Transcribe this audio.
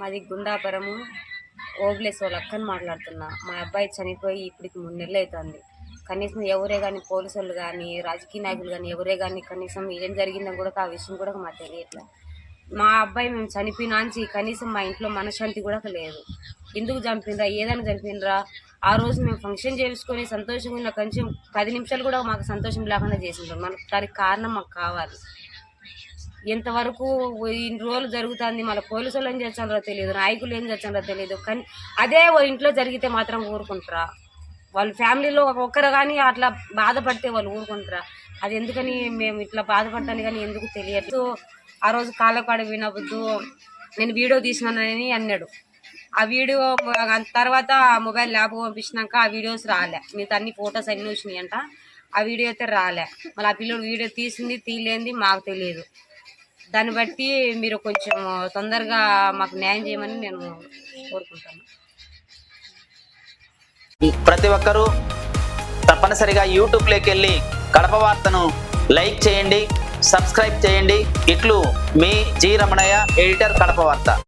మాది గుండాపురము ఓబ్లేస్ వాళ్ళ అక్కని మాట్లాడుతున్నా. మా అబ్బాయి చనిపోయి ఇప్పటికి 3 నెలలు అవుతుంది. కనీసం ఎవరే కానీ పోలీసు వాళ్ళు కానీ రాజకీయ నాయకులు కానీ ఎవరే కానీ కనీసం ఏం జరిగిందని కూడా ఆ విషయం కూడా మాకు తెలియట్లేదు. మా అబ్బాయి మేము చనిపోయినాంచి కనీసం మా ఇంట్లో మనశ్శాంతి కూడా లేదు. ఎందుకు చంపినరా, ఏదైనా చంపినరా? ఆ రోజు మేము ఫంక్షన్ చేసుకొని సంతోషంగా ఉన్న కొంచెం 10 నిమిషాలు కూడా మాకు సంతోషం లేకుండా చేసిండ్రు. మనకు దానికి కారణం మాకు కావాలి. ఎంతవరకు ఇన్ని రోజులు జరుగుతుంది, మళ్ళీ పోలీసు వాళ్ళు ఏం చేస్తారో తెలియదు, నాయకులు ఏం చేస్తారో తెలియదు. కానీ అదే ఇంట్లో జరిగితే మాత్రం ఊరుకుంటారా? వాళ్ళ ఫ్యామిలీలో ఒక్కరు కానీ అట్లా బాధపడితే వాళ్ళు ఊరుకుంటారా? అది ఎందుకని మేము ఇట్లా బాధపడతాను కానీ ఎందుకు తెలియదు. ఆ రోజు కాళ్ళకాడ వినవద్దు, నేను వీడియో తీసినానని అన్నాడు. ఆ వీడియో తర్వాత మొబైల్ ల్యాబ్ పంపించినాక ఆ వీడియోస్ రాలే. మిగతా అన్ని ఫొటోస్ అన్నీ వచ్చినాయి అంట, ఆ వీడియో అయితే రాలే. మళ్ళీ ఆ పిల్లడు వీడియో తీసింది తీయలేంది మాకు తెలియదు. దాన్ని బట్టి మీరు కొంచెం తొందరగా మాకు న్యాయం చేయమని నేను కోరుకుంటాను. ప్రతి ఒక్కరూ తప్పనిసరిగా యూట్యూబ్లోకి వెళ్ళి కడప వార్తను లైక్ చేయండి, సబ్స్క్రైబ్ చేయండి. ఇట్లు మీ జి రమణయ్య, ఎడిటర్, కడప వార్త.